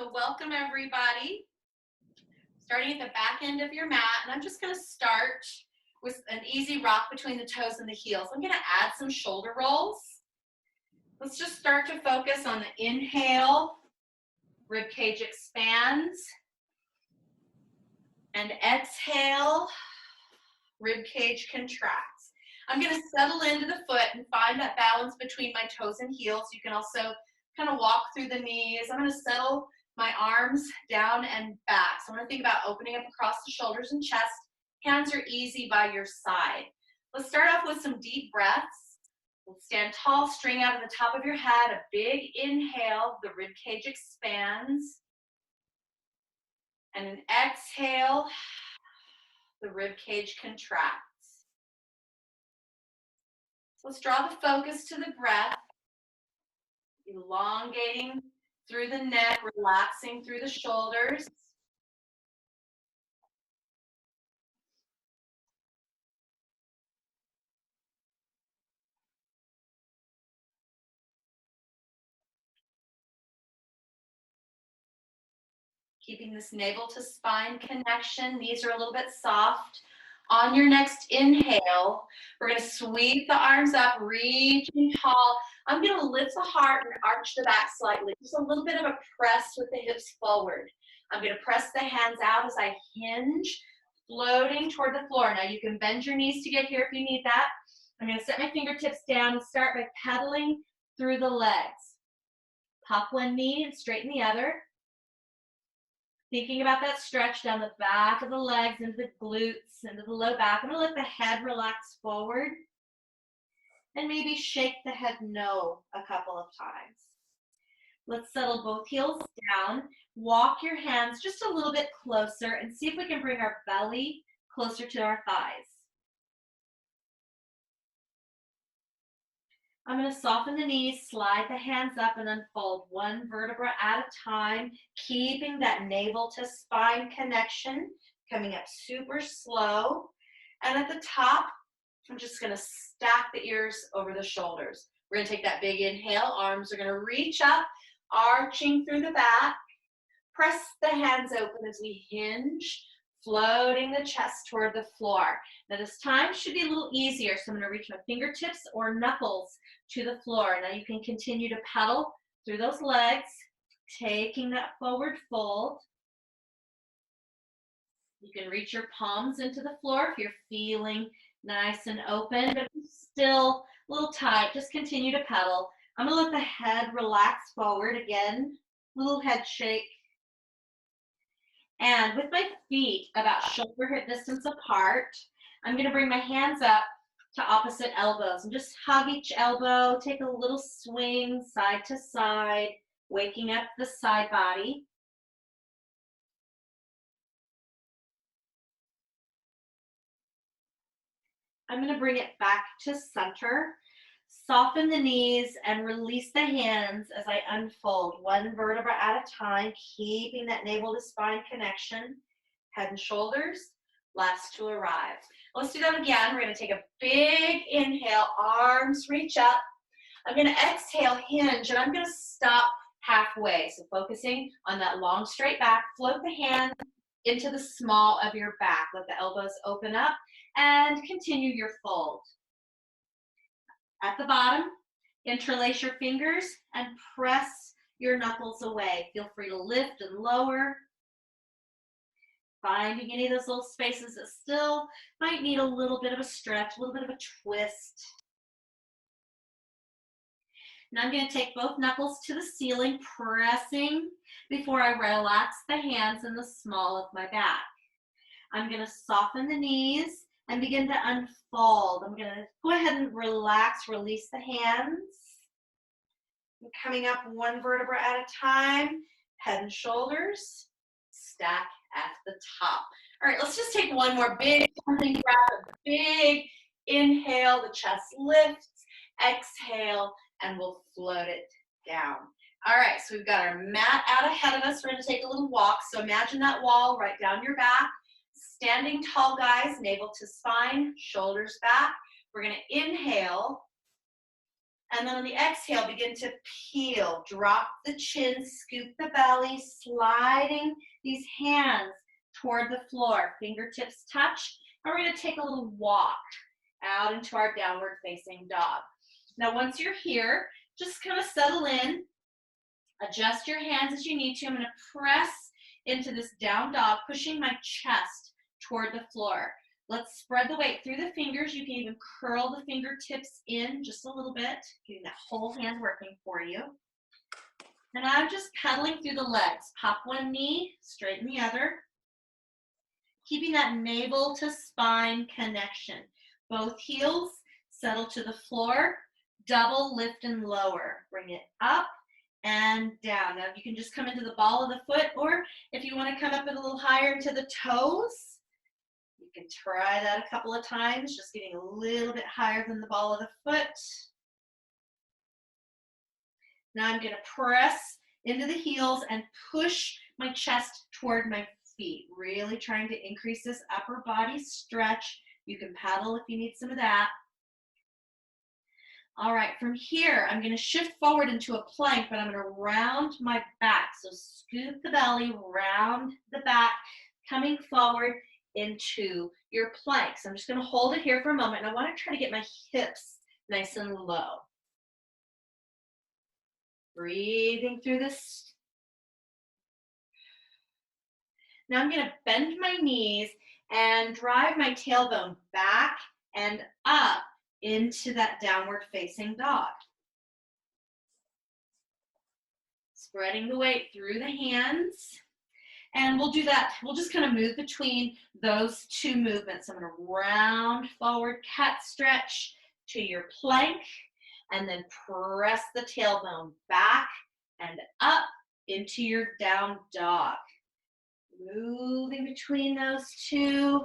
So welcome everybody. Starting at the back end of your mat, and I'm just going to start with an easy rock between the toes and the heels. I'm going to add some shoulder rolls. Let's just start to focus on the inhale, rib cage expands, and exhale, rib cage contracts. I'm going to settle into the foot and find that balance between my toes and heels. You can also kind of walk through the knees. I'm going to settle my arms down and back. So I'm going to think about opening up across the shoulders and chest. Hands are easy by your side. Let's start off with some deep breaths. We'll stand tall, string out of the top of your head. A big inhale, the rib cage expands. And an exhale, the rib cage contracts. So let's draw the focus to the breath, elongating through the neck, relaxing through the shoulders. Keeping this navel to spine connection. Knees are a little bit soft. On your next inhale, we're going to sweep the arms up, reaching tall. I'm going to lift the heart and arch the back slightly. Just a little bit of a press with the hips forward. I'm going to press the hands out as I hinge, floating toward the floor. Now you can bend your knees to get here if you need that. I'm going to set my fingertips down and start by pedaling through the legs. Pop one knee and straighten the other. Thinking about that stretch down the back of the legs, into the glutes, into the low back. I'm going to let the head relax forward and maybe shake the head no a couple of times. Let's settle both heels down. Walk your hands just a little bit closer and see if we can bring our belly closer to our thighs. I'm going to soften the knees, slide the hands up and unfold one vertebra at a time, keeping that navel to spine connection, coming up super slow. And at the top, I'm just going to stack the ears over the shoulders. We're going to take that big inhale. Arms are going to reach up, arching through the back. Press the hands open as we hinge, floating the chest toward the floor. Now this time should be a little easier, so I'm going to reach my fingertips or knuckles to the floor. Now you can continue to pedal through those legs, taking that forward fold. You can reach your palms into the floor if you're feeling nice and open, but still a little tight. Just continue to pedal. I'm going to let the head relax forward again, little head shake. And with my feet about shoulder hip distance apart, I'm going to bring my hands up to opposite elbows and just hug each elbow, take a little swing side to side, waking up the side body. I'm going to bring it back to center. Soften the knees and release the hands as I unfold one vertebra at a time, keeping that navel to spine connection. Head and shoulders, last to arrive. Let's do that again. We're going to take a big inhale, arms reach up. I'm going to exhale, hinge, and I'm going to stop halfway. So focusing on that long straight back, float the hands into the small of your back. Let the elbows open up and continue your fold. At the bottom, interlace your fingers and press your knuckles away. Feel free to lift and lower. Finding any of those little spaces that still might need a little bit of a stretch, a little bit of a twist. Now I'm going to take both knuckles to the ceiling, pressing before I relax the hands in the small of my back. I'm going to soften the knees and begin to unfold. I'm going to go ahead and relax, release the hands. I'm coming up one vertebra at a time, head and shoulders, stack at the top. All right, let's just take one more big pumping breath, a big inhale, the chest lifts, exhale, and we'll float it down. All right, so we've got our mat out ahead of us. We're going to take a little walk. So imagine that wall right down your back. Standing tall, guys, navel to spine, shoulders back. We're going to inhale And then on the exhale, begin to peel. Drop the chin, scoop the belly, sliding these hands toward the floor. Fingertips touch. And we're going to take a little walk out into our downward facing dog. Now, once you're here, just kind of settle in. Adjust your hands as you need to. I'm going to press into this down dog, pushing my chest toward the floor. Let's spread the weight through the fingers. You can even curl the fingertips in just a little bit, getting that whole hand working for you. And I'm just pedaling through the legs. Pop one knee, straighten the other. Keeping that navel to spine connection. Both heels settle to the floor. Double lift and lower. Bring it up and down. Now you can just come into the ball of the foot, or if you want to come up a little higher into the toes, you can try that a couple of times, just getting a little bit higher than the ball of the foot. Now I'm going to press into the heels and push my chest toward my feet, really trying to increase this upper body stretch. You can paddle if you need some of that. All right, from here, I'm going to shift forward into a plank, but I'm going to round my back. So scoop the belly, round the back, coming forward into your plank. So I'm just going to hold it here for a moment, and I want to try to get my hips nice and low. Breathing through this. Now I'm going to bend my knees and drive my tailbone back and up into that downward facing dog. Spreading the weight through the hands. And we'll do that. We'll just kind of move between those two movements. I'm going to round forward, cat stretch to your plank, and then press the tailbone back and up into your down dog. Moving between those two.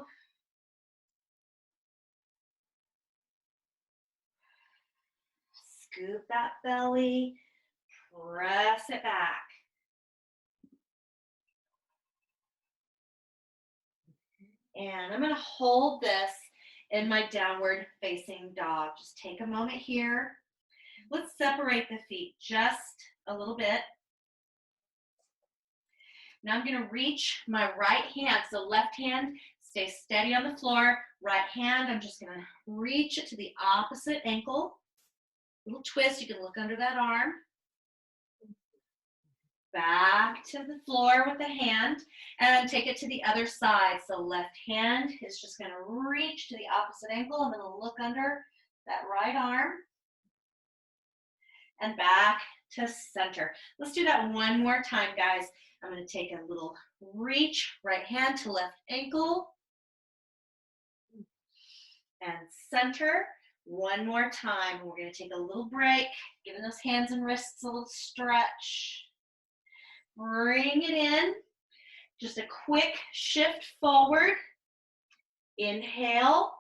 Scoop that belly, press it back. And I'm going to hold this in my downward facing dog. Just take a moment here. Let's separate the feet just a little bit. Now I'm going to reach my right hand. So left hand, stay steady on the floor. Right hand, I'm just going to reach it to the opposite ankle. Little twist, you can look under that arm. Back to the floor with the hand, and take it to the other side. So left hand is just going to reach to the opposite ankle. I'm going to look under that right arm. And back to center. Let's do that one more time, guys. I'm going to take a little reach, right hand to left ankle. And center. One more time. We're going to take a little break, giving those hands and wrists a little stretch. Bring it in. Just a quick shift forward. Inhale.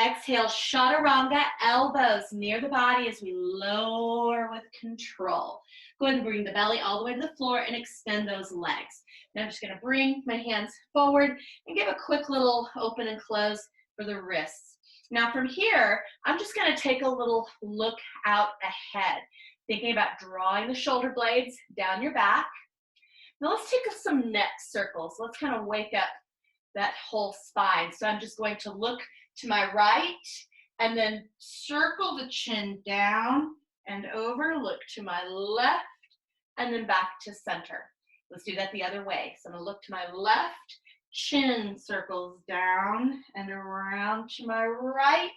Exhale, chaturanga, elbows near the body as we lower with control. Go ahead and bring the belly all the way to the floor and extend those legs. Now I'm just going to bring my hands forward and give a quick little open and close for the wrists. Now from here, I'm just going to take a little look out ahead, thinking about drawing the shoulder blades down your back. Now let's take some neck circles. Let's kind of wake up that whole spine. So I'm just going to look to my right and then circle the chin down and over, look to my left and then back to center. Let's do that the other way. So I'm going to look to my left, chin circles down and around to my right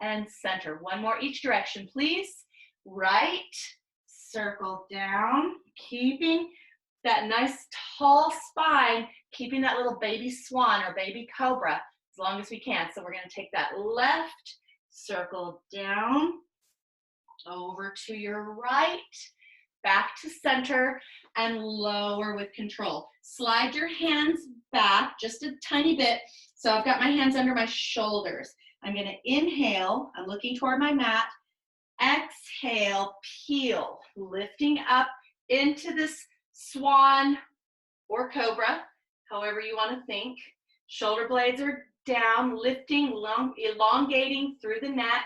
and center. One more each direction, please. Right, circle down, keeping that nice tall spine, keeping that little baby swan or baby cobra as long as we can. So we're going to take that left, circle down, over to your right, back to center, and lower with control. Slide your hands back just a tiny bit. So I've got my hands under my shoulders. I'm going to inhale. I'm looking toward my mat. Exhale, peel, lifting up into this swan or cobra, however you want to think. Shoulder blades are down, lifting, elongating through the neck.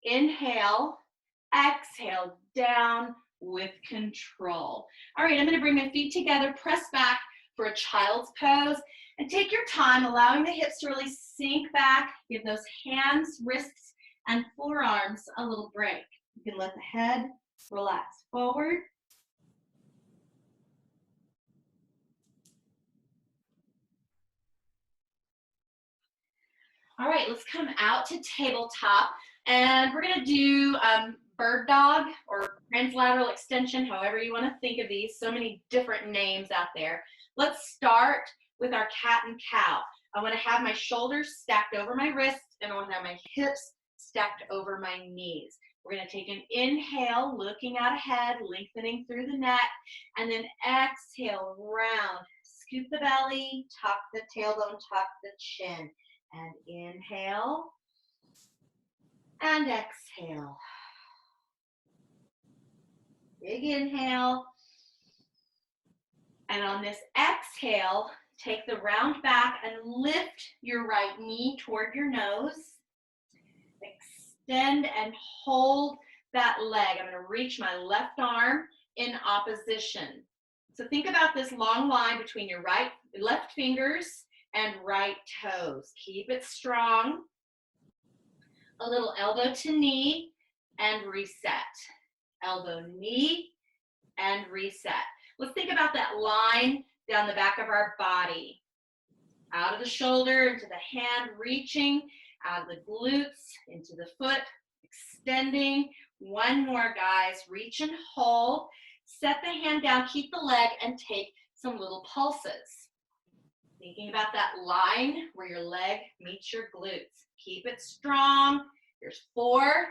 Inhale, exhale, down with control. All right, I'm gonna bring my feet together, press back for a child's pose, and take your time, allowing the hips to really sink back. Give those hands, wrists, and forearms a little break. You can let the head relax forward. All right, let's come out to tabletop, and we're gonna do bird dog or translateral extension, however you wanna think of these. So many different names out there. Let's start with our cat and cow. I wanna have my shoulders stacked over my wrists, and I wanna have my hips stacked over my knees. We're gonna take an inhale, looking out ahead, lengthening through the neck, and then exhale, round. Scoop the belly, tuck the tailbone, tuck the chin. And inhale, and exhale. Big inhale. And on this exhale, take the round back and lift your right knee toward your nose. Extend and hold that leg. I'm going to reach my left arm in opposition. So think about this long line between your left fingers and right toes. Keep it strong. A little elbow to knee and reset. Elbow, knee, and reset. Let's think about that line down the back of our body. Out of the shoulder, into the hand, reaching, out of the glutes, into the foot, extending. One more, guys. Reach and hold. Set the hand down, keep the leg, and take some little pulses. Thinking about that line where your leg meets your glutes. Keep it strong. Here's 4,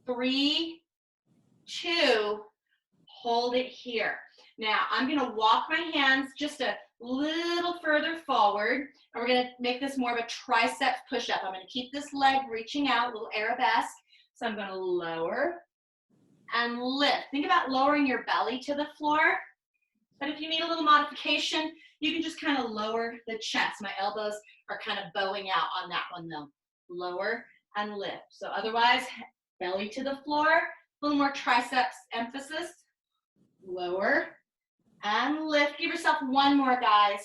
3, 2. Hold it here. Now, I'm going to walk my hands just a little further forward. And we're going to make this more of a tricep push-up. I'm going to keep this leg reaching out, a little arabesque. So I'm going to lower and lift. Think about lowering your belly to the floor. But if you need a little modification, you can just kind of lower the chest. My elbows are kind of bowing out on that one though. Lower and lift. So otherwise, belly to the floor, a little more triceps emphasis. Lower and lift. Give yourself one more, guys.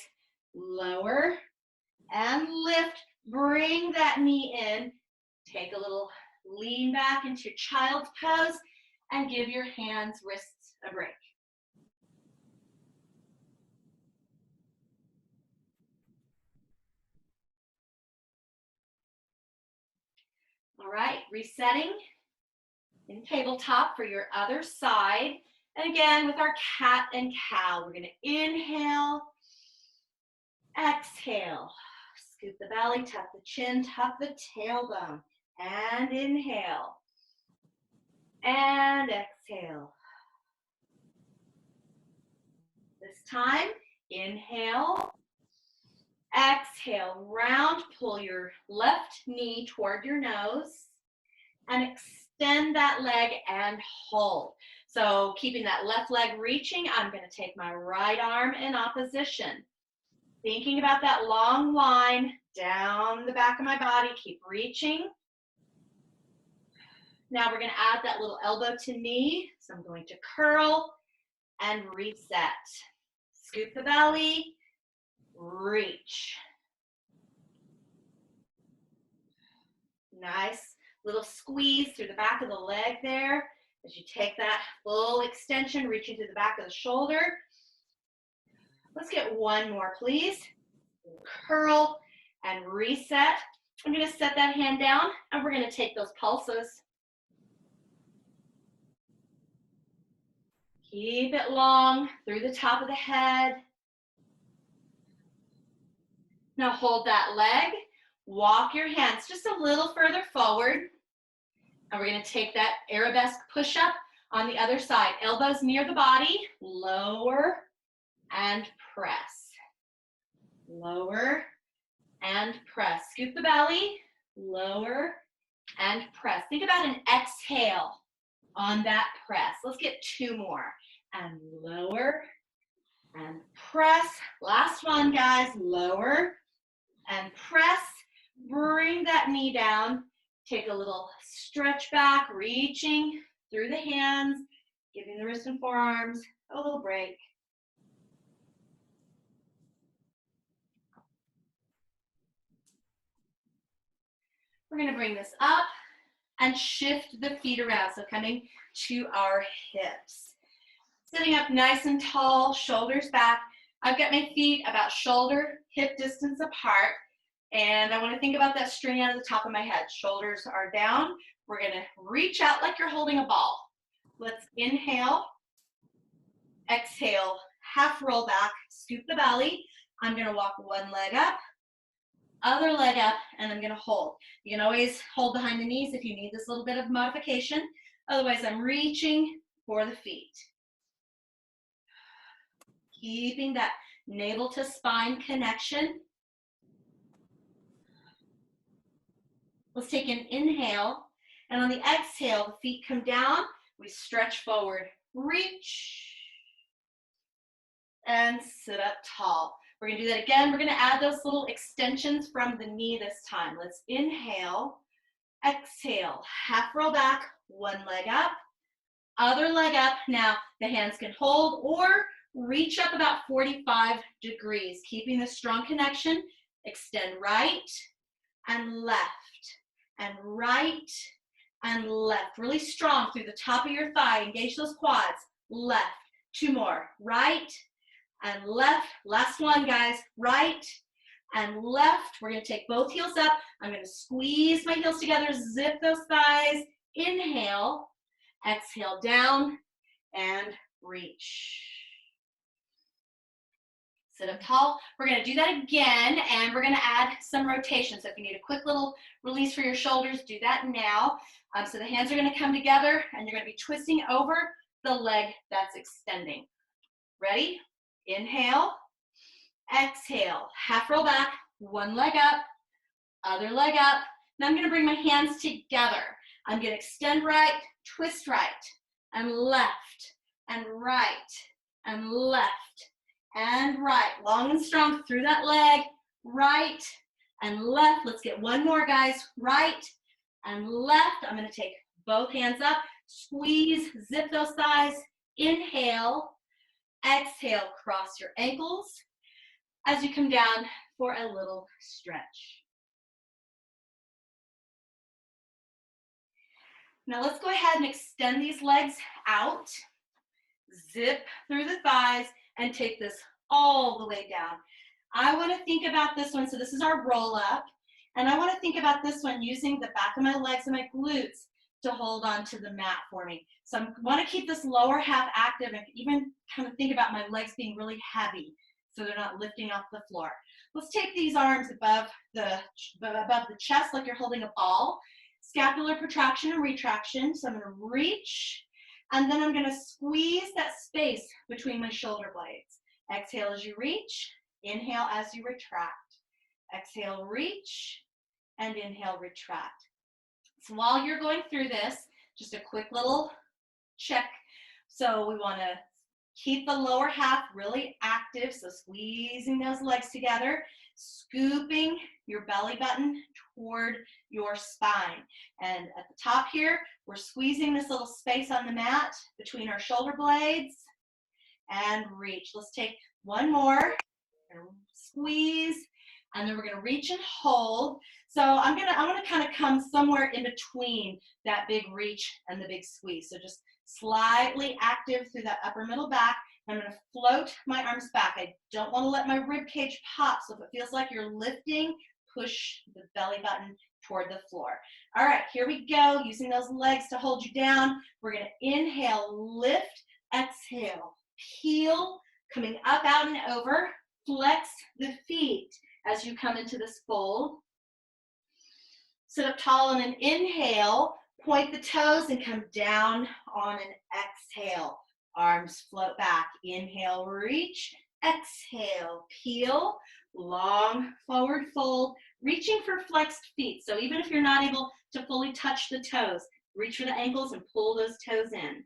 Lower and lift. Bring that knee in. Take a little lean back into your child's pose and give your hands, wrists a break. All right, resetting in tabletop for your other side. And again, with our cat and cow, we're gonna inhale, exhale, scoop the belly, tuck the chin, tuck the tailbone, and inhale, and exhale. This time, inhale, exhale, round, pull your left knee toward your nose, and extend that leg and hold. So keeping that left leg reaching, I'm going to take my right arm in opposition. Thinking about that long line down the back of my body, keep reaching. Now we're going to add that little elbow to knee. So I'm going to curl and reset. Scoop the belly, reach. Nice little squeeze through the back of the leg there as you take that full extension, reaching to the back of the shoulder. Let's get one more, please. Curl and reset. I'm going to set that hand down and we're going to take those pulses. Keep it long through the top of the head. Now hold that leg. Walk your hands just a little further forward. And we're going to take that arabesque push-up on the other side. Elbows near the body. Lower and press. Lower and press. Scoop the belly. Lower and press. Think about an exhale on that press. Let's get 2 more. And lower and press. Last one, guys. Lower and press. Bring that knee down Take a little stretch back, reaching through the hands, giving the wrists and forearms a little break. We're going to bring this up and shift the feet around. So coming to our hips. Sitting up nice and tall, shoulders back. I've got my feet about shoulder, hip distance apart. And I want to think about that string out of the top of my head. Shoulders are down. We're going to reach out like you're holding a ball. Let's inhale. Exhale, half roll back, scoop the belly. I'm going to walk one leg up, other leg up, and I'm going to hold. You can always hold behind the knees if you need this little bit of modification. Otherwise, I'm reaching for the feet. Keeping that navel to spine connection. Let's take an inhale, and on the exhale, the feet come down. We stretch forward, reach, and sit up tall. We're going to do that again. We're going to add those little extensions from the knee this time. Let's inhale, exhale, half roll back, one leg up, other leg up. Now the hands can hold or reach up about 45 degrees, keeping the strong connection. Extend right and left and right and left. Really strong through the top of your thigh. Engage those quads. Left. Two more. Right and left. Last one, guys. Right and left. We're going to take both heels up. I'm going to squeeze my heels together. Zip those thighs. Inhale. Exhale down and reach. Sit up tall. We're going to do that again, and we're going to add some rotation. So if you need a quick little release for your shoulders, do that now. So the hands are going to come together, and you're going to be twisting over the leg that's extending. Ready? Inhale. Exhale. Half roll back. One leg up. Other leg up. Now I'm going to bring my hands together. I'm going to extend right, twist right, and left, and right, and left. And right, long and strong through that leg, right and left. Let's get one more, guys. Right and left. I'm going to take both hands up, squeeze, zip those thighs. Inhale, exhale, cross your ankles as you come down for a little stretch. Now let's go ahead and extend these legs out, zip through the thighs, and take this all the way down. I want to think about this one. So this is our roll up. And I want to think about this one using the back of my legs and my glutes to hold on to the mat for me. So I want to keep this lower half active and even kind of think about my legs being really heavy so they're not lifting off the floor. Let's take these arms above the chest like you're holding a ball. Scapular protraction and retraction. So I'm going to reach. And then I'm going to squeeze that space between my shoulder blades. Exhale as you reach. Inhale as you retract. Exhale, reach. And inhale, retract. So while you're going through this, just a quick little check. So we want to keep the lower half really active. So squeezing those legs together. Scooping your belly button toward your spine. And at the top here, we're squeezing this little space on the mat between our shoulder blades and reach. Let's take one more. Squeeze, and then we're going to reach and hold. So I'm going to kind of come somewhere in between that big reach and the big squeeze. So just slightly active through that upper middle back. I'm going to float my arms back. I don't want to let my rib cage pop. So if it feels like you're lifting, push the belly button toward the floor. All right, here we go. Using those legs to hold you down. We're going to inhale, lift, exhale, peel, coming up, out, and over. Flex the feet as you come into this fold. Sit up tall on an inhale. Point the toes and come down on an exhale. Arms float back. Inhale, reach. Exhale, peel. Long forward fold. Reaching for flexed feet. So even if you're not able to fully touch the toes, reach for the ankles and pull those toes in.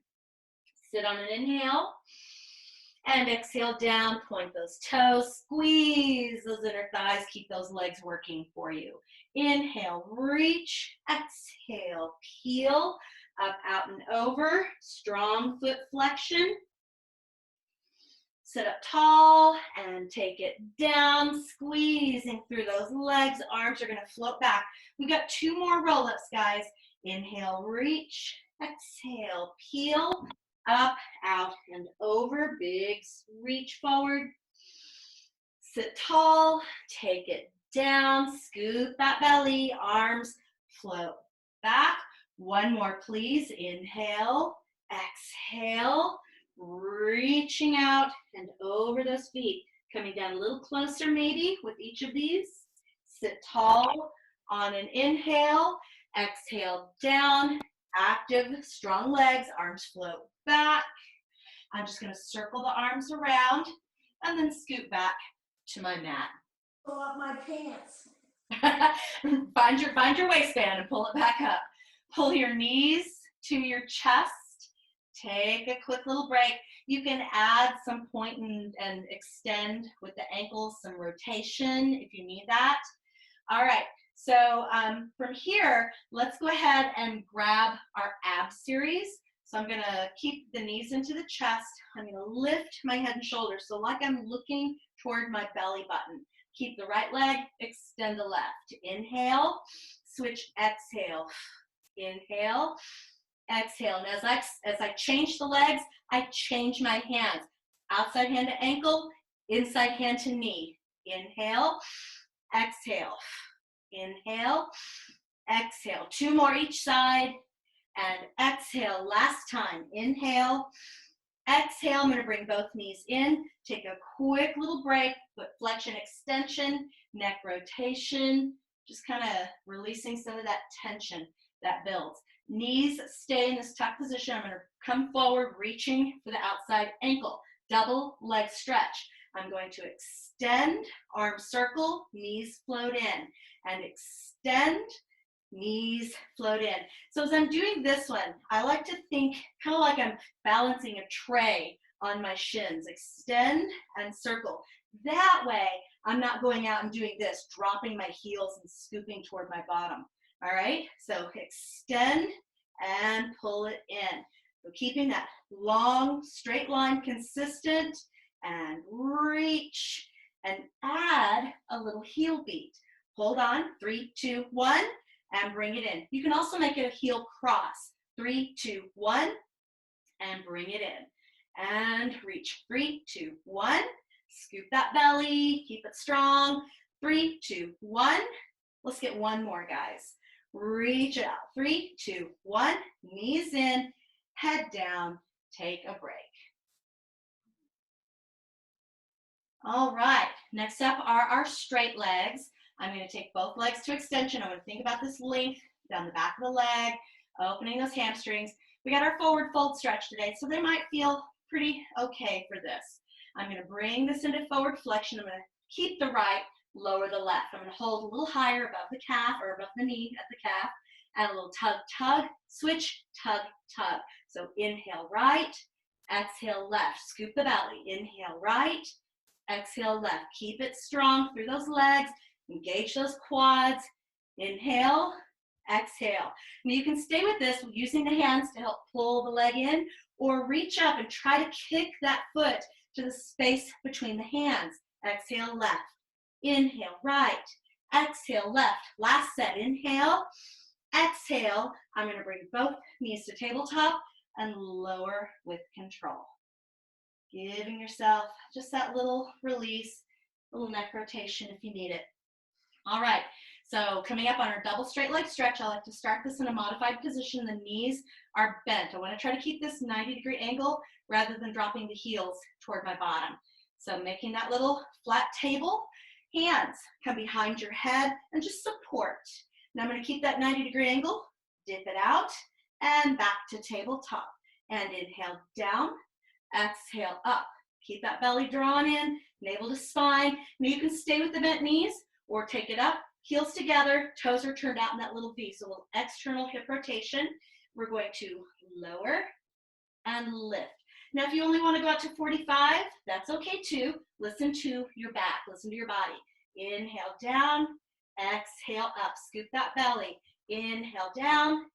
Sit on an inhale. And exhale down, point those toes, squeeze those inner thighs, keep those legs working for you. Inhale, reach, exhale, peel, up, out, and over, strong foot flexion. Sit up tall and take it down, squeezing through those legs. Arms are gonna float back. We got 2 more roll-ups, guys. Inhale, reach, exhale, peel, up, out, and over. Big reach forward. Sit tall, take it down, scoop that belly, arms float back. 1 more, please. Inhale, exhale, reaching out and over those feet. Coming down a little closer maybe with each of these. Sit tall on an inhale, exhale down, active, strong legs, arms float back. I'm just gonna circle the arms around and then scoot back to my mat. Pull up my pants. find your waistband and pull it back up. Pull your knees to your chest. Take a quick little break. You can add some point and extend with the ankles, some rotation if you need that. All right, so from here, let's go ahead and grab our ab series. So I'm gonna keep the knees into the chest. I'm gonna lift my head and shoulders, so like I'm looking toward my belly button. Keep the right leg, extend the left. Inhale, switch, exhale. Inhale, exhale. And as I change the legs, I change my hands. Outside hand to ankle, inside hand to knee. Inhale, exhale. Inhale, exhale. 2 more each side. And exhale, last time. Inhale, exhale. I'm gonna bring both knees in. Take a quick little break. Foot flexion, extension, neck rotation. Just kind of releasing some of that tension that builds. Knees stay in this tuck position. I'm gonna come forward, reaching for the outside ankle. Double leg stretch. I'm going to extend, arm circle, knees float in, and extend, knees float in. So as I'm doing this one, I like to think kind of like I'm balancing a tray on my shins. Extend and circle. That way, I'm not going out and doing this, dropping my heels and scooping toward my bottom. All right, so extend and pull it in. So keeping that long, straight line consistent, and reach and add a little heel beat. Hold on, 3, 2, 1, and bring it in. You can also make it a heel cross. 3, 2, 1, and bring it in. And reach, 3, 2, 1. Scoop that belly, keep it strong. 3, 2, 1. Let's get 1 more, guys. Reach it out. 3, 2, 1. Knees in, head down, take a break. All right, next up are our straight legs. I'm going to take both legs to extension. I'm going to think about this length down the back of the leg, opening those hamstrings. We got our forward fold stretch today, so they might feel pretty okay for this. I'm going to bring this into forward flexion. I'm going to keep the right, lower the left. I'm going to hold a little higher above the calf or above the knee at the calf. Add a little tug, tug, switch, tug, tug. So inhale right, exhale left. Scoop the belly. Inhale right, exhale left. Keep it strong through those legs. Engage those quads. Inhale, exhale. Now you can stay with this using the hands to help pull the leg in, or reach up and try to kick that foot to the space between the hands. Exhale left. Inhale right. Exhale left. Last set. Inhale. Exhale. I'm going to bring both knees to tabletop and lower with control. Giving yourself just that little release, little neck rotation if you need it. All right, so coming up on our double straight leg stretch, I like to start this in a modified position. The knees are bent. I want to try to keep this 90-degree angle rather than dropping the heels toward my bottom. So making that little flat table, hands come behind your head and just support. Now I'm going to keep that 90-degree angle, dip it out, and back to tabletop. And inhale down, exhale up. Keep that belly drawn in, navel to spine. Now you can stay with the bent knees or take it up, heels together, toes are turned out in that little V. So a little external hip rotation. We're going to lower and lift. Now, if you only want to go out to 45, that's okay too. Listen to your back, listen to your body. Inhale down, exhale up. Scoop that belly. Inhale down,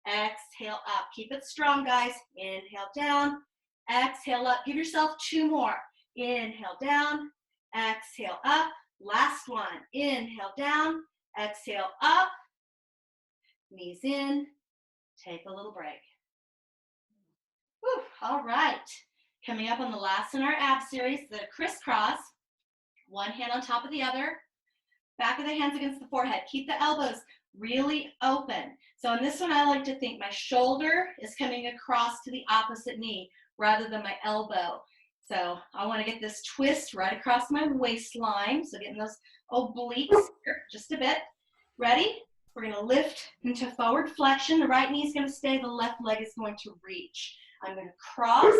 exhale up. Keep it strong, guys. Inhale down, exhale up. Give yourself 2 more. Inhale down, exhale up. Last one. Inhale down, exhale up. Knees in. Take a little break. Whew, all right. Coming up on the last in our ab series, the crisscross. One hand on top of the other. Back of the hands against the forehead. Keep the elbows really open. So in this one, I like to think my shoulder is coming across to the opposite knee rather than my elbow. So I want to get this twist right across my waistline. So getting those obliques here just a bit. Ready? We're going to lift into forward flexion. The right knee is going to stay. The left leg is going to reach. I'm going to cross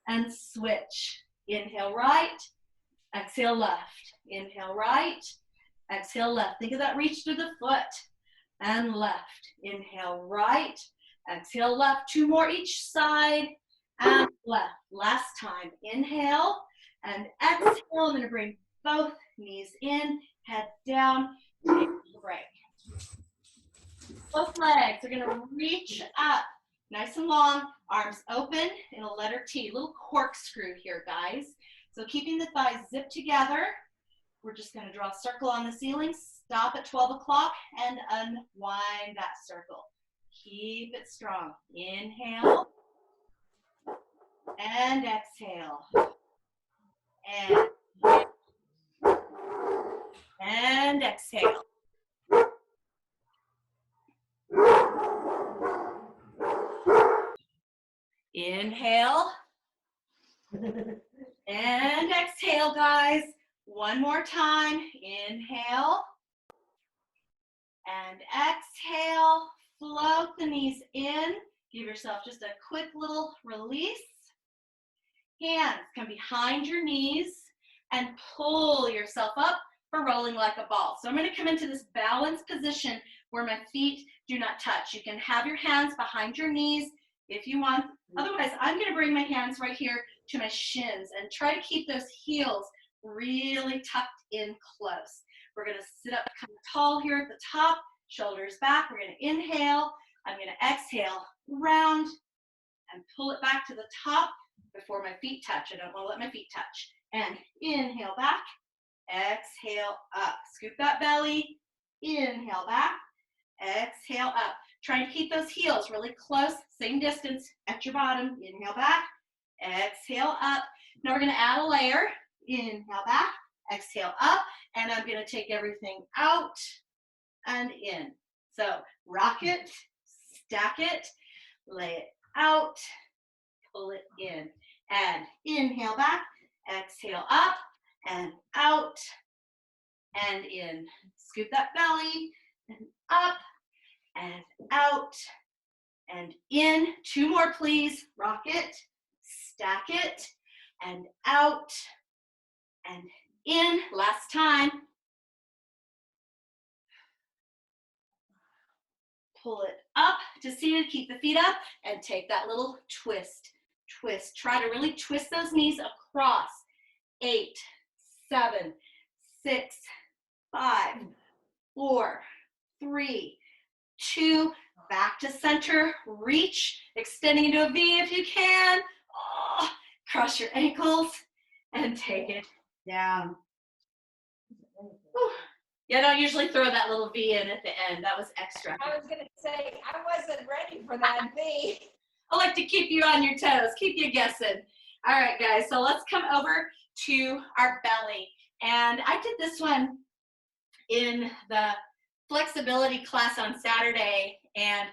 and switch. Inhale right, exhale left. Inhale right, exhale left. Think of that reach through the foot and left. Inhale right, exhale left. 2 more each side and left. Last time. Inhale and exhale. I'm going to bring both knees in, head down, take a break. Both legs are going to reach up, nice and long, arms open in a letter T, little corkscrew here, guys. So keeping the thighs zipped together, we're just going to draw a circle on the ceiling, stop at 12 o'clock, and unwind that circle. Keep it strong. Inhale, and exhale. And exhale. Inhale. And exhale, guys. One more time. Inhale. And exhale. Float the knees in. Give yourself just a quick little release. Hands come behind your knees and pull yourself up for rolling like a ball. So I'm going to come into this balanced position where my feet do not touch. You can have your hands behind your knees if you want. Otherwise, I'm going to bring my hands right here to my shins and try to keep those heels really tucked in close. We're going to sit up kind of tall here at the top, shoulders back. We're going to inhale. I'm going to exhale, round, and pull it back to the top before my feet touch. I don't want to let my feet touch. And inhale back, exhale up. Scoop that belly, inhale back, exhale up. Try and keep those heels really close, same distance at your bottom. Inhale back, exhale up. Now we're going to add a layer. Inhale back, exhale up, and I'm going to take everything out and in. So rock it, stack it, lay it out, pull it in, and inhale back, exhale up and out and in. Scoop that belly and up and out and in. 2 more, please. Rock it, stack it, and out and in. Last time. Pull it up to seated. Keep the feet up and take that little twist. Twist. Try to really twist those knees across. 8, 7, 6, 5, 4, 3, 2. Back to center. Reach. Extending into a V if you can. Oh, cross your ankles and take it down. Whew. Yeah, I don't usually throw that little V in at the end. That was extra. I was going to say, I wasn't ready for that V. I like to keep you on your toes, keep you guessing. All right, guys, so let's come over to our belly. And I did this one in the flexibility class on Saturday, and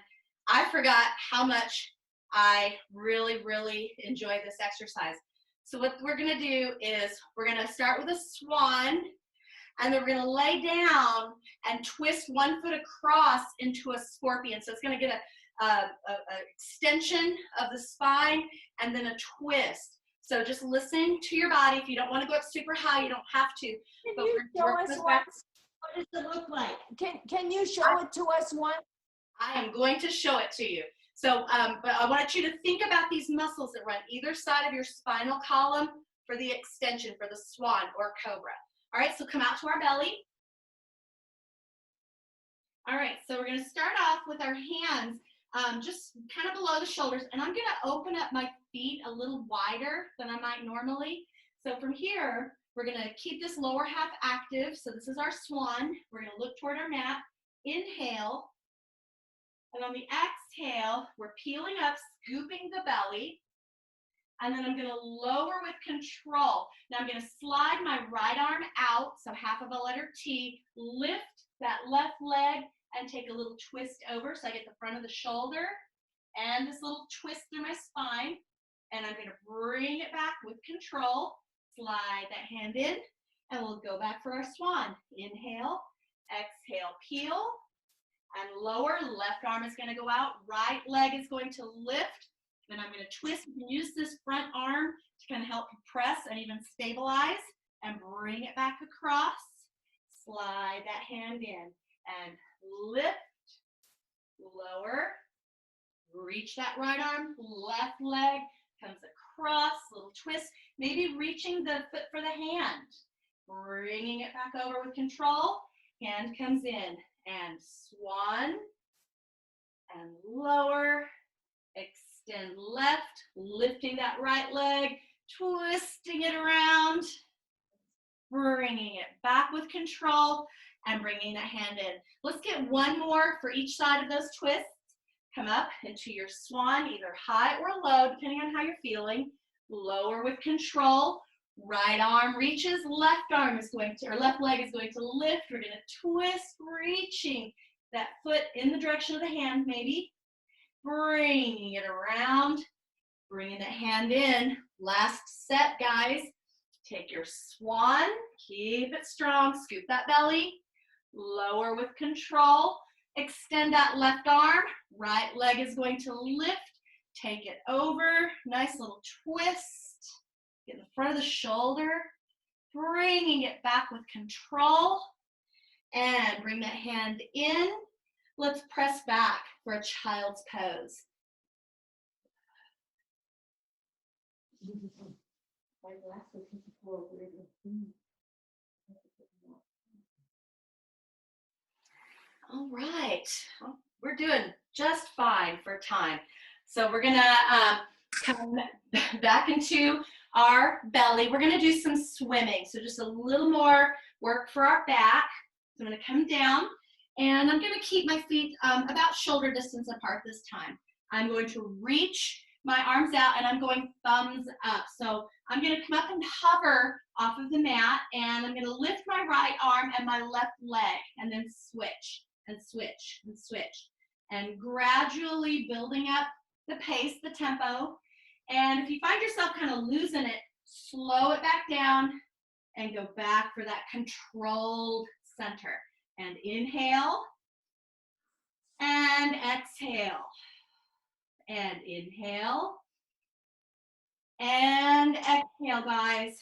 I forgot how much I really, really enjoy this exercise. So what we're going to do is we're going to start with a swan, and then we're going to lay down and twist one foot across into a scorpion. So it's going to get a extension of the spine and then a twist. So just listen to your body. If you don't want to go up super high, you don't have to. Can you show us what does it look like? Can you show it to us once? I am going to show it to you. So, but I want you to think about these muscles that run either side of your spinal column for the extension, for the swan or cobra. All right, so come out to our belly. All right, so we're gonna start off with our hands just kind of below the shoulders, and I'm gonna open up my feet a little wider than I might normally. So from here, we're gonna keep this lower half active. So this is our swan. We're gonna look toward our mat. Inhale, and on the exhale, we're peeling up, scooping the belly, and then I'm gonna lower with control. Now I'm gonna slide my right arm out, so half of a letter T, lift that left leg, and take a little twist over so I get the front of the shoulder and this little twist through my spine. And I'm gonna bring it back with control. Slide that hand in, and we'll go back for our swan. Inhale, exhale, peel, and lower. Left arm is gonna go out, right leg is going to lift, and I'm gonna twist and use this front arm to kind of help press and even stabilize, and bring it back across. Slide that hand in, and lift, lower, reach that right arm, left leg comes across, little twist, maybe reaching the foot for the hand, bringing it back over with control, hand comes in, and swan, and lower, extend left, lifting that right leg, twisting it around, bringing it back with control, and bringing that hand in. Let's get one more for each side of those twists. Come up into your swan, either high or low, depending on how you're feeling. Lower with control. Right arm reaches, left arm is going to, or left leg is going to lift. We're going to twist, reaching that foot in the direction of the hand, maybe. Bringing it around, bringing that hand in. Last set, guys. Take your swan, keep it strong, scoop that belly, lower with control, extend that left arm, right leg is going to lift, take it over, nice little twist, get in the front of the shoulder, bringing it back with control, and bring that hand in. Let's press back for a child's pose. All right, we're doing just fine for time. So we're gonna come back into our belly. We're gonna do some swimming. So just a little more work for our back. So I'm gonna come down, and I'm gonna keep my feet about shoulder distance apart this time. I'm going to reach my arms out, and I'm going thumbs up. So I'm gonna come up and hover off of the mat, and I'm gonna lift my right arm and my left leg, and then switch and switch and switch, and gradually building up the pace, the tempo. And if you find yourself kind of losing it, slow it back down and go back for that controlled center. And inhale and exhale, and inhale and exhale, guys.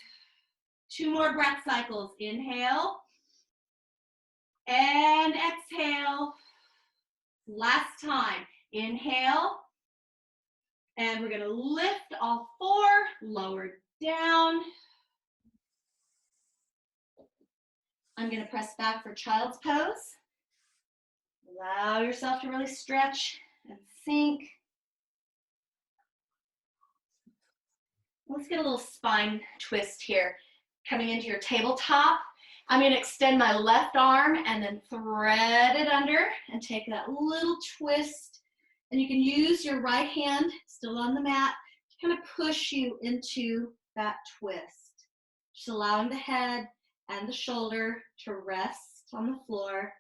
2 more breath cycles. Inhale and exhale. Last time. Inhale, and we're going to lift all 4, lower down. I'm going to press back for child's pose. Allow yourself to really stretch and sink. Let's get a little spine twist here. Coming into your tabletop, I'm going to extend my left arm and then thread it under and take that little twist. And you can use your right hand, still on the mat, to kind of push you into that twist. Just allowing the head and the shoulder to rest on the floor.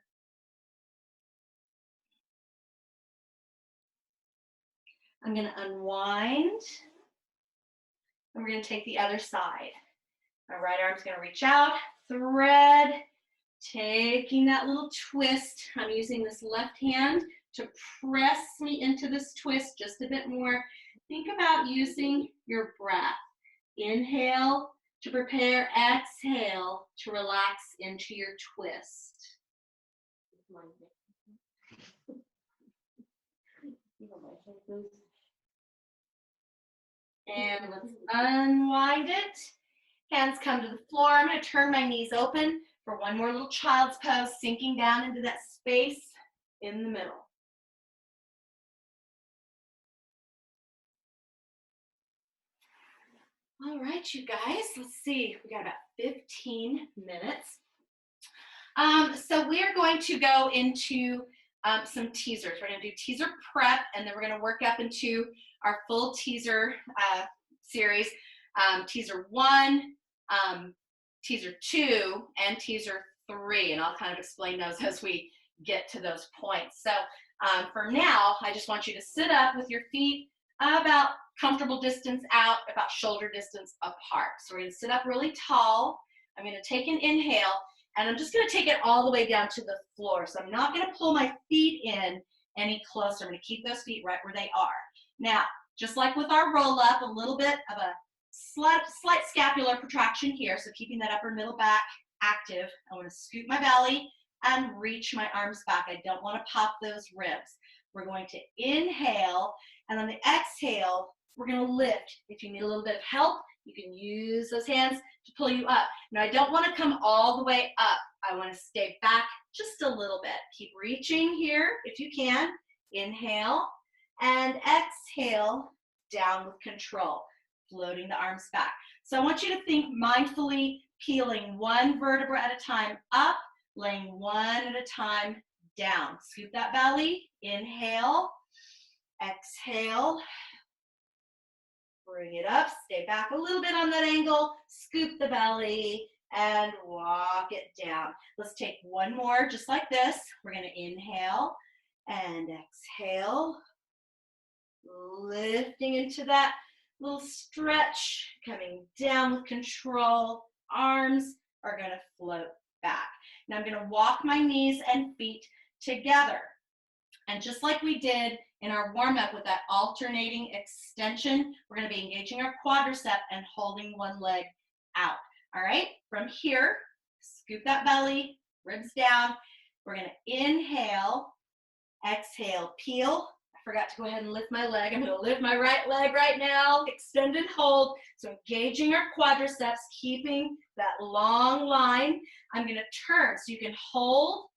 I'm going to unwind, and we're going to take the other side. My right arm's going to reach out, thread, taking that little twist. I'm using this left hand to press me into this twist just a bit more. Think about using your breath. Inhale to prepare, exhale to relax into your twist. And let's unwind it. Hands come to the floor. I'm going to turn my knees open for one more little child's pose, sinking down into that space in the middle. All right, you guys, let's see. We got about 15 minutes. So we're going to go into some teasers. We're going to do teaser prep, and then we're going to work up into our full teaser series. Teaser 1, teaser 2, and teaser 3, and I'll kind of explain those as we get to those points. So for now, I just want you to sit up with your feet about comfortable distance out, about shoulder distance apart. So we're going to sit up really tall. I'm going to take an inhale, and I'm just going to take it all the way down to the floor. So I'm not going to pull my feet in any closer. I'm going to keep those feet right where they are. Now, just like with our roll up, a little bit of a slight scapular protraction here. So keeping that upper middle back active. I want to scoop my belly and reach my arms back. I don't want to pop those ribs. We're going to inhale, and on the exhale, we're going to lift. If you need a little bit of help, you can use those hands to pull you up. Now, I don't want to come all the way up. I want to stay back just a little bit. Keep reaching here if you can. Inhale and exhale, down with control, floating the arms back. So I want you to think mindfully, peeling one vertebra at a time up, laying one at a time down. Scoop that belly. Inhale, exhale. Bring it up, stay back a little bit on that angle, scoop the belly, and walk it down. Let's take one more just like this. We're going to inhale and exhale, lifting into that little stretch, coming down with control. Arms are going to float back. Now I'm going to walk my knees and feet together. And just like we did in our warm-up with that alternating extension, we're going to be engaging our quadricep and holding one leg out. All right, from here, scoop that belly, ribs down. We're going to inhale, exhale, peel. I forgot to go ahead and lift my leg. I'm going to lift my right leg right now, extend and hold. So engaging our quadriceps, keeping that long line. I'm going to turn, so you can hold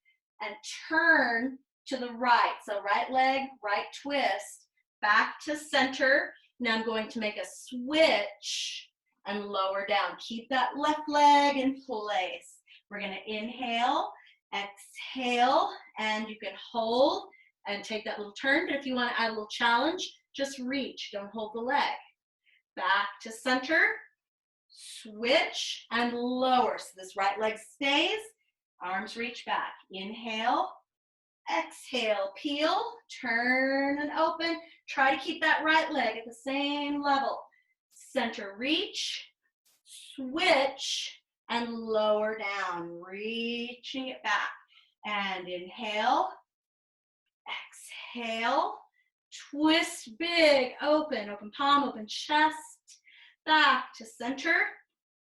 and turn to the right. So right leg, right twist, back to center. Now I'm going to make a switch and lower down. Keep that left leg in place. We're going to inhale, exhale, and you can hold and take that little turn. But if you want to add a little challenge, just reach. Don't hold the leg. Back to center, switch, and lower. So this right leg stays. Arms reach back. Inhale, exhale, peel, turn and open. Try to keep that right leg at the same level. Center reach, switch, and lower down, reaching it back. And inhale, exhale, twist big, open palm, open chest, back to center,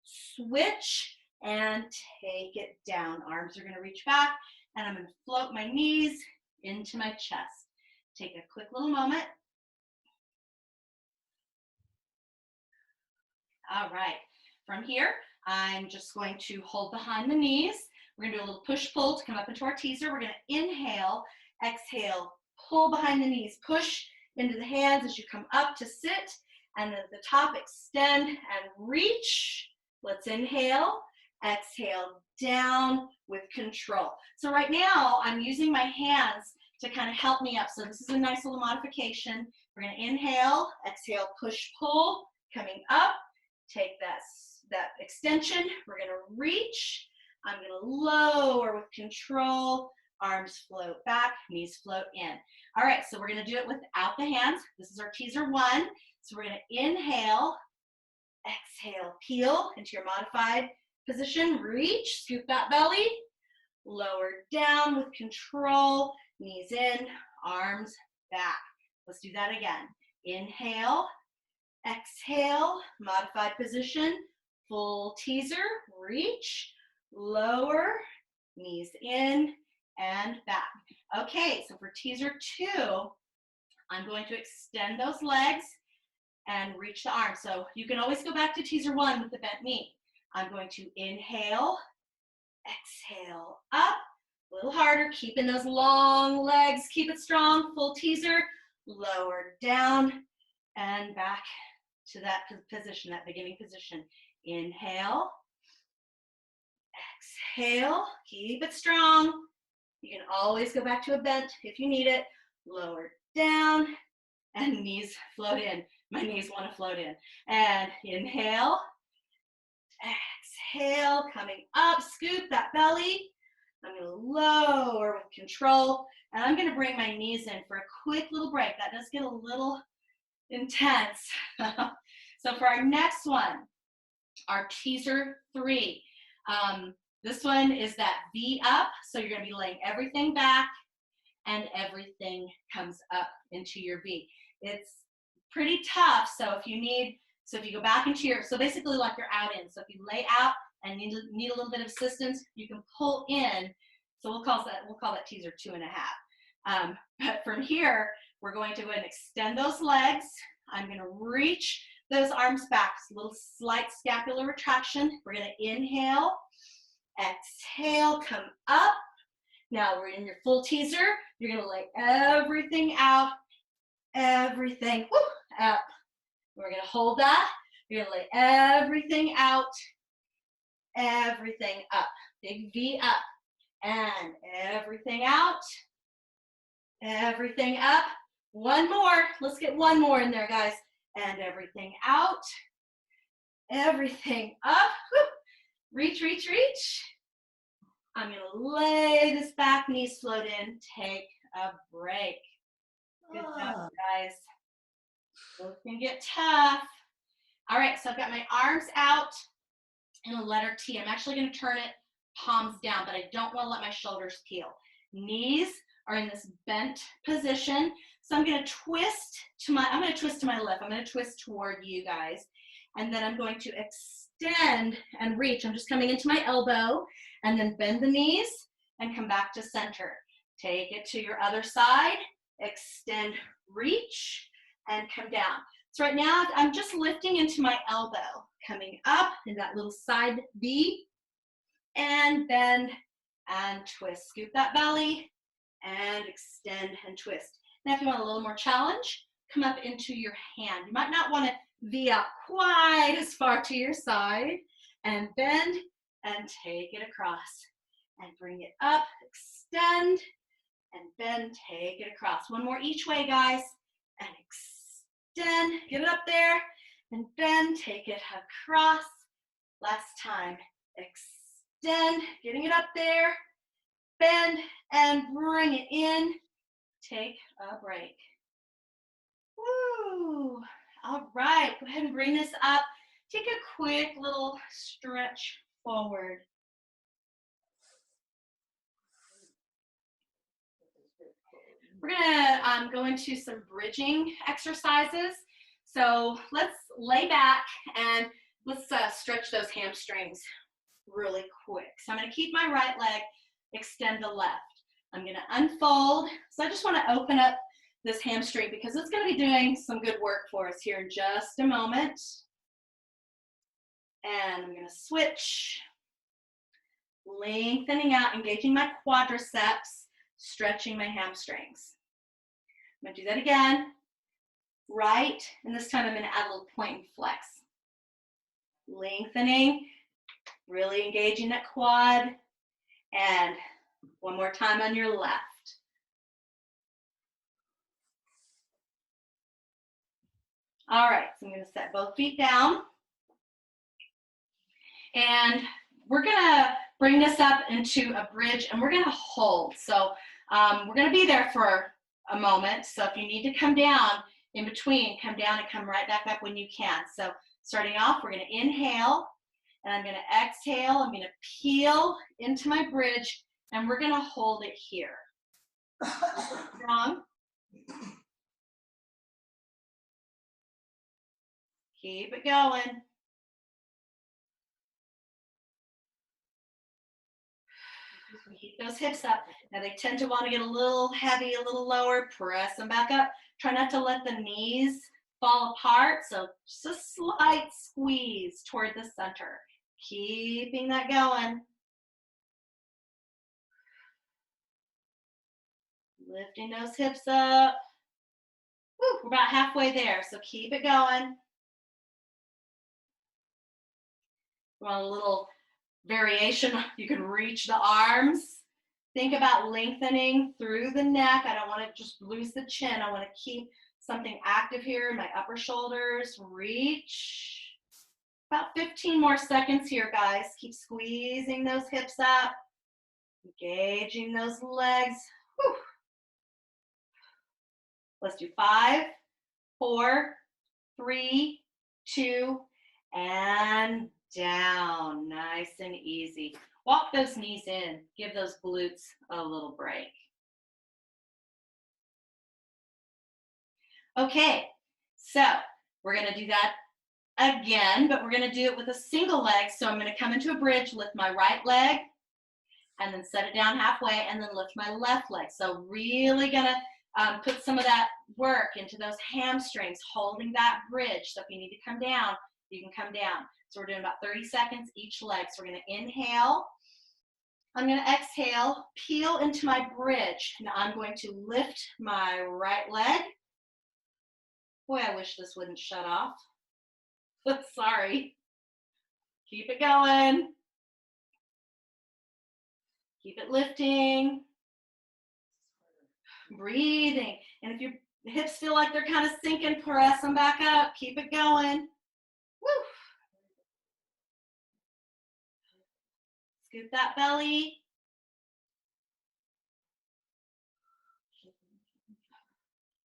switch, and take it down. Arms are going to reach back. And I'm going to float my knees into my chest. Take a quick little moment. All right. From here, I'm just going to hold behind the knees. We're going to do a little push-pull to come up into our teaser. We're going to inhale, exhale, pull behind the knees. Push into the hands as you come up to sit. And at the top, extend and reach. Let's inhale, exhale, down with control. So right now, I'm using my hands to kind of help me up. So this is a nice little modification. We're going to inhale, exhale, push, pull, coming up. Take that extension. We're going to reach. I'm going to lower with control. Arms float back, knees float in. All right, so we're going to do it without the hands. This is our teaser 1. So we're going to inhale, exhale, peel into your modified position. Reach, scoop that belly. Lower down with control. Knees in, arms back. Let's do that again. Inhale, exhale, modified position, full teaser, reach, lower, knees in and back. Okay, so for teaser 2, I'm going to extend those legs and reach the arm. So you can always go back to teaser 1 with the bent knee. I'm going to inhale, exhale, up, a little harder, keeping those long legs, keep it strong, full teaser, lower down, and back to that position, that beginning position. Inhale, exhale, keep it strong. You can always go back to a bent if you need it. Lower down, and knees float in. My knees want to float in. And inhale, exhale, coming up, scoop that belly. I'm going to lower with control, and I'm going to bring my knees in for a quick little break. That does get a little intense. So for our next one, our teaser 3. This one is that V up, so you're going to be laying everything back, and everything comes up into your V. It's pretty tough, so if you go back into your, so basically like you're out in, so if you lay out and need a little bit of assistance, you can pull in, so we'll call that teaser 2.5. But from here, we're going to go ahead and extend those legs. I'm going to reach those arms back, a little slight scapular retraction. We're going to inhale, exhale, come up. Now we're in your full teaser. You're going to lay everything out, everything up. We're going to hold that. You're going to lay everything out, everything up. Big V up. And everything out, everything up. One more. Let's get one more in there, guys. And everything out, everything up. Reach, reach, reach. I'm going to lay this back, knees float in, take a break. Good job, guys. Those can get tough. All right, so I've got my arms out in a letter T. I'm actually going to turn it palms down, but I don't want to let my shoulders peel. Knees are in this bent position. So I'm going to twist to my left. I'm going to twist toward you guys. And then I'm going to extend and reach. I'm just coming into my elbow and then bend the knees and come back to center. Take it to your other side, extend, reach, and come down. So right now I'm just lifting into my elbow, coming up in that little side V, and bend and twist. Scoop that belly and extend and twist. Now if you want a little more challenge, come up into your hand. You might not want to V out quite as far to your side, and bend and take it across and bring it up, extend and bend, take it across. One more each way, guys, and extend, get it up there and bend, take it across. Last time, extend, getting it up there, bend and bring it in, take a break. Woo! All right, go ahead and bring this up. Take a quick little stretch forward. We're gonna go into some bridging exercises. So let's lay back and let's stretch those hamstrings really quick. So I'm gonna keep my right leg, extend the left. I'm gonna unfold. So I just wanna open up this hamstring because it's going to be doing some good work for us here in just a moment. And I'm going to switch, lengthening out, engaging my quadriceps, stretching my hamstrings. I'm going to do that again, right, and this time I'm going to add a little point and flex. Lengthening, really engaging that quad, and one more time on your left. All right, so I'm going to set both feet down. And we're going to bring this up into a bridge, and we're going to hold. So we're going to be there for a moment. So if you need to come down in between, come down and come right back up when you can. So starting off, we're going to inhale, and I'm going to exhale. I'm going to peel into my bridge, and we're going to hold it here. Strong. Keep it going. Keep those hips up. Now they tend to want to get a little heavy, a little lower. Press them back up. Try not to let the knees fall apart. So just a slight squeeze toward the center. Keeping that going. Lifting those hips up. Woo, we're about halfway there, so keep it going. We want a little variation. You can reach the arms. Think about lengthening through the neck. I don't want to just lose the chin. I want to keep something active here in my upper shoulders. Reach. About 15 more seconds here, guys. Keep squeezing those hips up. Engaging those legs. Whew. Let's do 5, 4, 3, 2, and down. Nice and easy. Walk those knees in. Give those glutes a little break. Okay, so we're going to do that again, but we're going to do it with a single leg. So I'm going to come into a bridge, lift my right leg, and then set it down halfway, and then lift my left leg. So really going to put some of that work into those hamstrings, holding that bridge. So if you need to come down, you can come down. So we're doing about 30 seconds each leg. So we're going to inhale. I'm going to exhale, peel into my bridge. Now I'm going to lift my right leg. Boy, I wish this wouldn't shut off. Sorry. Keep it going. Keep it lifting. Breathing. And if your hips feel like they're kind of sinking, press them back up. Keep it going. Woo. Scoop that belly.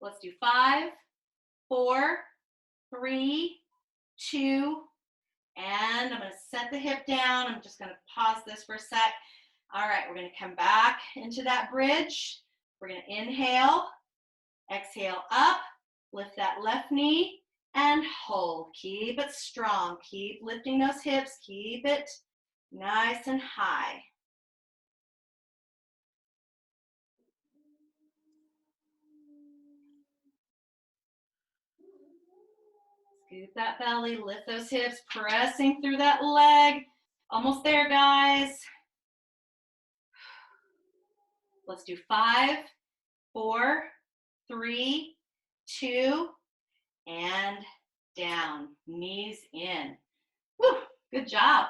Let's do 5, 4, 3, 2, and I'm going to set the hip down. I'm just going to pause this for a sec. All right, we're going to come back into that bridge. We're going to inhale, exhale up, lift that left knee, and hold. Keep it strong. Keep lifting those hips. Keep it nice and high. Scoop that belly, lift those hips, pressing through that leg. Almost there, guys. Let's do 5, 4, 3, 2, and down. Knees in. Woo, good job.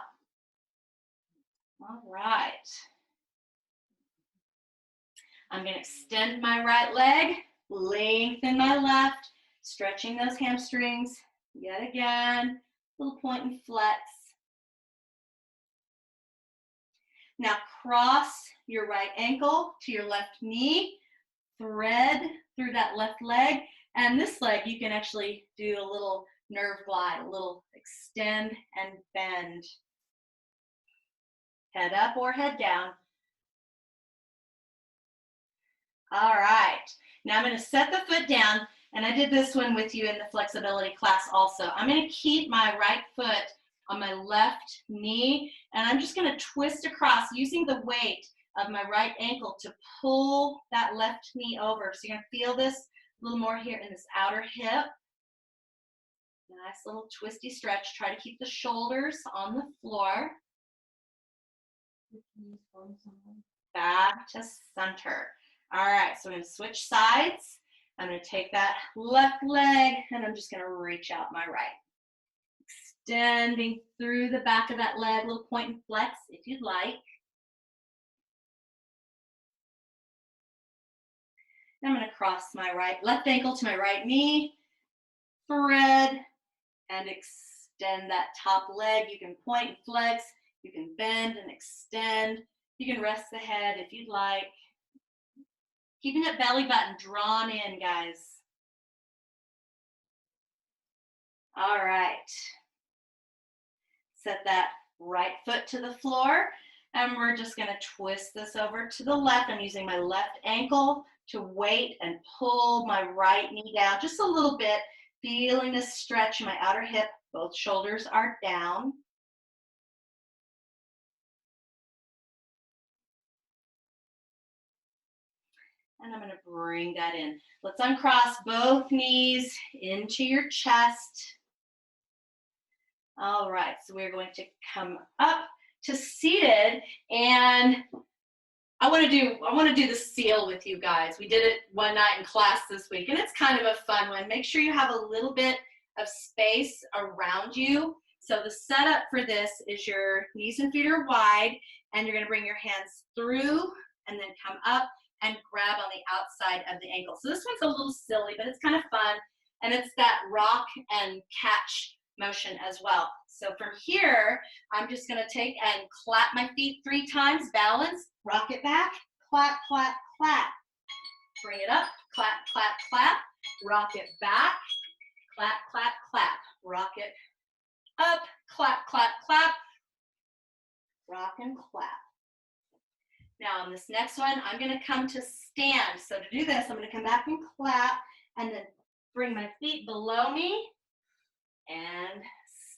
All right. I'm going to extend my right leg, lengthen my left, stretching those hamstrings. Yet again, little point and flex. Now cross your right ankle to your left knee, thread through that left leg, and this leg you can actually do a little nerve glide, a little extend and bend. Head up or head down. All right, now I'm going to set the foot down, and I did this one with you in the flexibility class also. I'm going to keep my right foot on my left knee, and I'm just going to twist across using the weight of my right ankle to pull that left knee over. So you're going to feel this a little more here in this outer hip. Nice little twisty stretch. Try to keep the shoulders on the floor. Back to center. All right, so I'm going to switch sides. I'm going to take that left leg, and I'm just going to reach out my right. Extending through the back of that leg, little point and flex if you'd like. Now I'm going to cross my left ankle to my right knee, thread, and extend that top leg. You can point and flex, you can bend and extend. You can rest the head if you'd like. Keeping that belly button drawn in, guys. All right. Set that right foot to the floor, and we're just going to twist this over to the left. I'm using my left ankle to weight and pull my right knee down just a little bit, feeling this stretch in my outer hip. Both shoulders are down. And I'm gonna bring that in. Let's uncross both knees into your chest. All right, so we're going to come up to seated, and I want to do the seal with you guys. We did it one night in class this week, and it's kind of a fun one. Make sure you have a little bit of space around you. So the setup for this is your knees and feet are wide, and you're going to bring your hands through and then come up and grab on the outside of the ankle. So this one's a little silly, but it's kind of fun, and it's that rock and catch motion as well. So from here, I'm just going to take and clap my feet 3 times, balance, rock it back, clap, clap, clap. Bring it up, clap, clap, clap, rock it back, clap, clap, clap, rock it up, clap, clap, clap, rock and clap. Now on this next one, I'm going to come to stand. So to do this, I'm going to come back and clap, and then bring my feet below me and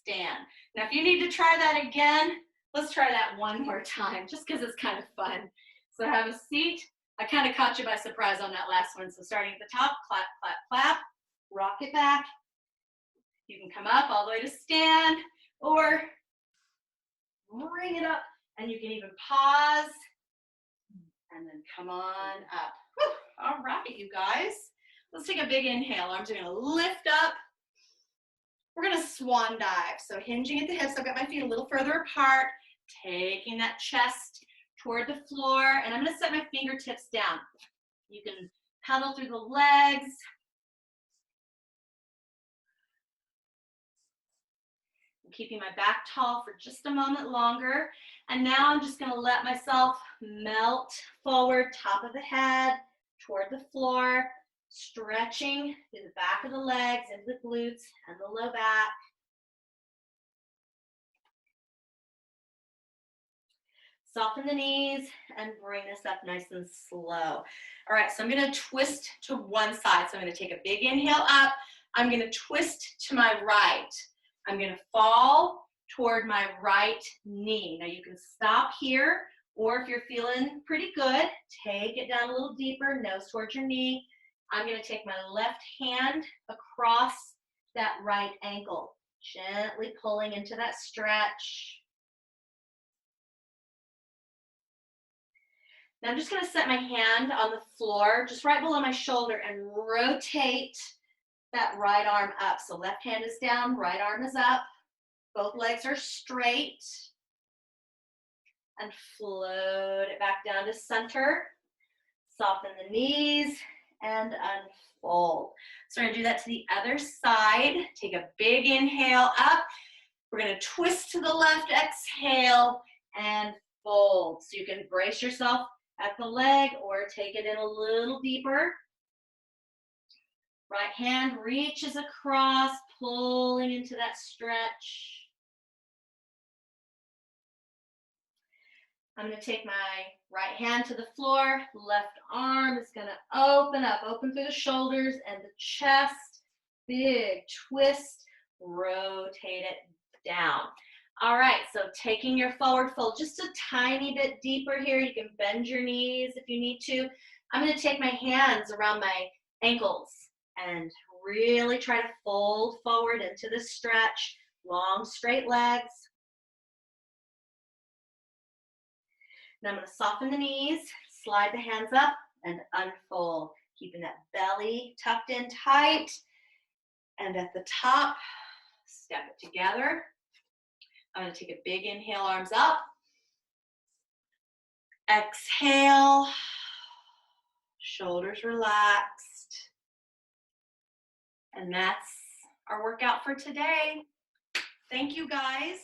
stand. Now if you need to try that again, let's try that one more time, just because it's kind of fun. So have a seat. I kind of caught you by surprise on that last one. So starting at the top, clap, clap, clap, rock it back. You can come up all the way to stand, or bring it up, and you can even pause and then come on up. Whew. All right, you guys. Let's take a big inhale. Arms are going to lift up. We're going to swan dive. So hinging at the hips, I've got my feet a little further apart, taking that chest toward the floor, and I'm going to set my fingertips down. You can pedal through the legs. I'm keeping my back tall for just a moment longer. And now I'm just going to let myself melt forward, top of the head, toward the floor, stretching through the back of the legs into the glutes and the low back. Soften the knees and bring this up nice and slow. All right, so I'm going to twist to one side. So I'm going to take a big inhale up. I'm going to twist to my right. I'm going to fall toward my right knee. Now you can stop here, or if you're feeling pretty good, take it down a little deeper, nose towards your knee. I'm going to take my left hand across that right ankle, gently pulling into that stretch. Now I'm just going to set my hand on the floor, just right below my shoulder, and rotate that right arm up. So left hand is down, right arm is up. Both legs are straight. And float it back down to center. Soften the knees and unfold. So we're going to do that to the other side. Take a big inhale up. We're going to twist to the left, exhale, and fold. So you can brace yourself at the leg or take it in a little deeper. Right hand reaches across, pulling into that stretch. I'm going to take my right hand to the floor. Left arm is going to open up, open through the shoulders and the chest. Big twist, rotate it down. All right, so taking your forward fold just a tiny bit deeper here. You can bend your knees if you need to. I'm going to take my hands around my ankles and really try to fold forward into the stretch. Long, straight legs. Now I'm going to soften the knees, slide the hands up, and unfold. Keeping that belly tucked in tight. And at the top, step it together. I'm going to take a big inhale, arms up. Exhale, shoulders relaxed. And that's our workout for today. Thank you, guys.